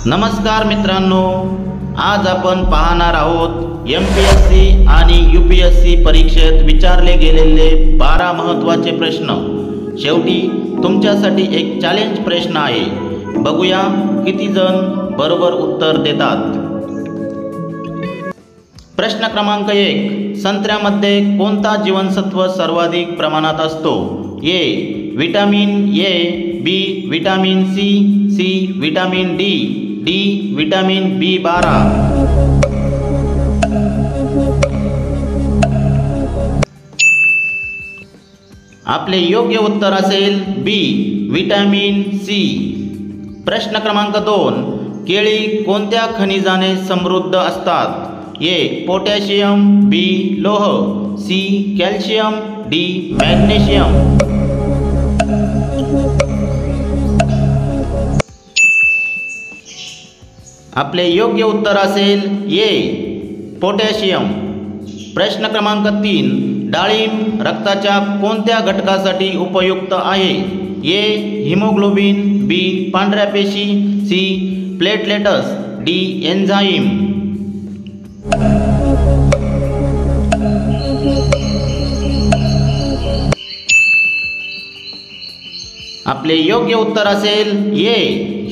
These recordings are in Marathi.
नमस्कार मित्रांनो, आज आपण पाहणार आहोत MPSC आणि UPSC परीक्षेत विचारले गेलेले 12 महत्त्वाचे प्रश्न। शेवटी तुमच्यासाठी एक चॅलेंज प्रश्न आहे, बघूया किती जण बरोबर उत्तर देतात। प्रश्न क्रमांक 1, संत्र्यामध्ये कोणता जीवनसत्व सर्वाधिक प्रमाणात असतो? A vitamin A, B vitamin C, C vitamin D, D vitamin B12। आपले योग्य उत्तर असेल बी विटामिन सी। प्रश्न क्रमांक 2, केळी कोणत्या खनिजाने समृद्ध असतात? ए पोटॅशियम, बी लोह, सी कॅल्शियम, डी मॅग्नेशियम। आपले योग्य उत्तर असेल ए पोटॅशियम। प्रश्न क्रमांक 3, डाळिंब रक्ताच्या कोणत्या घटकासाठी उपयुक्त आहे? ए हिमोग्लोबिन, बी पांढऱ्या पेशी, सी प्लेटलेट्स, डी एन्झाईम। आपले योग्य उत्तर असेल ए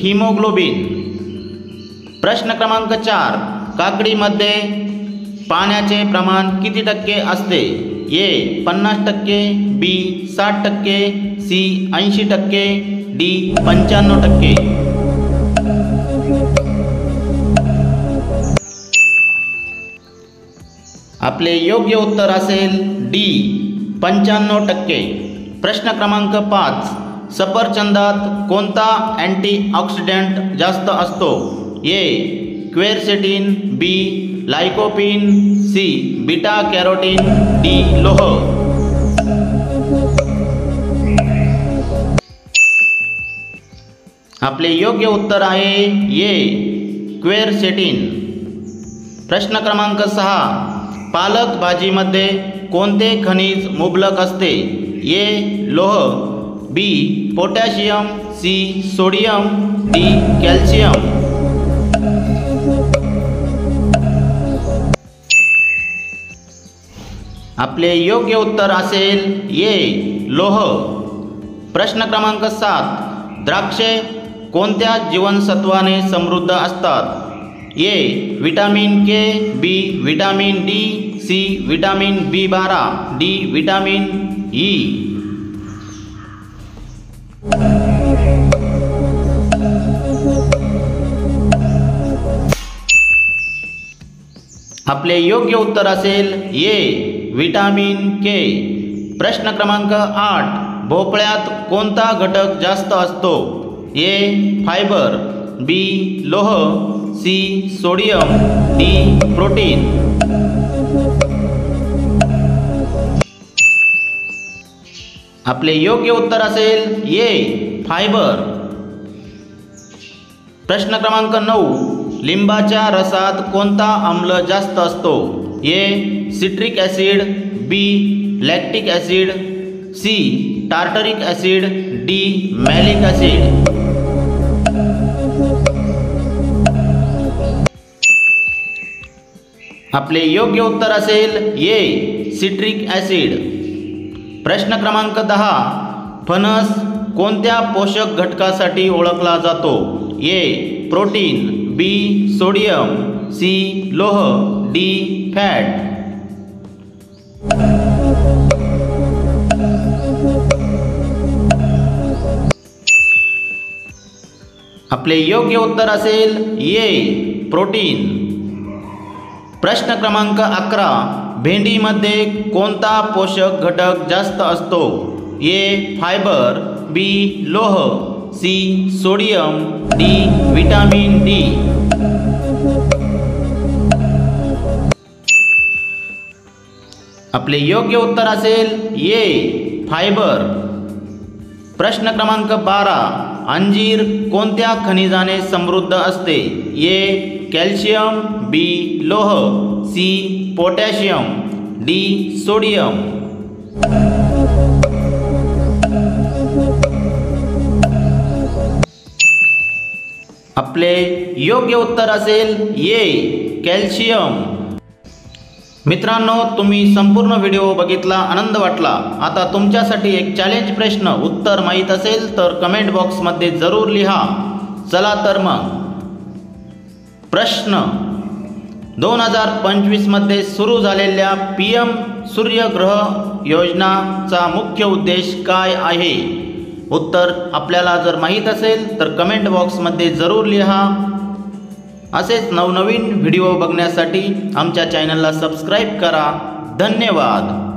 हिमोग्लोबिन। प्रश्न क्रमांक 4, काकडीमध्ये पाण्याचे प्रमाण किती टक्के असते? ए 50%, बी 60%, सी 80%, डी 95%। आपले योग्य उत्तर असेल डी 95%। प्रश्न क्रमांक 5, सफरचंदात कोणता अँटीऑक्सिडंट जास्त असतो? A quercetin, B lycopene, C beta carotene, D लोह। आपले योग्य उत्तर आहे ए क्वेरसेटिन। प्रश्न क्रमांक 6, पालक भाजीमध्ये कोणते खनिज मुबलक असते? ए लोह, B potassium, C sodium, D calcium. आपले योग्य उत्तर असेल ए लोह। प्रश्न क्रमांक 7, द्राक्षे कोणत्या जीवनसत्वाने समृद्ध असतात? A vitamin K, B vitamin D, C vitamin B12, D vitamin E. आपले योग्य उत्तर असेल ए विटामिन के। प्रश्न क्रमांक 8, भोपळ्यात कोणता घटक जास्त असतो? ए फायबर, बी लोह, सी सोडियम, डी प्रोटीन। आपले योग्य उत्तर असेल ए फायबर। प्रश्न क्रमांक 9, लिंबाच्या रसात कोणता आम्ल जास्त असतो? A citric acid, B lactic acid, C tartaric acid, D malic acid. आपले योग्य उत्तर असेल ए सिट्रिक ॲसिड। प्रश्न क्रमांक 10, फणस कोणत्या पोषक घटकासाठी ओळखला जातो? ए प्रोटीन, बी सोडियम, सी लोह, डी फॅट। आपले योग्य उत्तर असेल ए प्रोटीन। प्रश्न क्रमांक 11, भेंडीमध्ये कोणता पोषक घटक जास्त असतो? ए फायबर, बी लोह, C sodium, D vitamin D. आपले योग्य उत्तर असेल ए फायबर। प्रश्न क्रमांक 12, अंजीर कोणत्या खनिजाने समृद्ध असते? ए कॅल्शियम, बी लोह, सी पोटॅशियम, डी सोडियम। आपले योग्य उत्तर असेल ए कॅल्शियम। मित्रांनो, तुम्ही संपूर्ण व्हिडिओ बघितला, आनंद वाटला। आता तुमच्यासाठी एक चॅलेंज प्रश्न, उत्तर माहीत असेल तर कमेंट बॉक्समध्ये जरूर लिहा। चला तर मग प्रश्न, 2025 मध्ये सुरू झालेल्या PM सूर्यग्रह योजनाचा मुख्य उद्देश काय आहे? उत्तर आपल्याला जर माहीत असेल तर कमेंट बॉक्समध्ये जरूर लिहा। असेच नवनवीन व्हिडिओ बघण्यासाठी आमच्या चॅनलला सबस्क्राईब करा। धन्यवाद।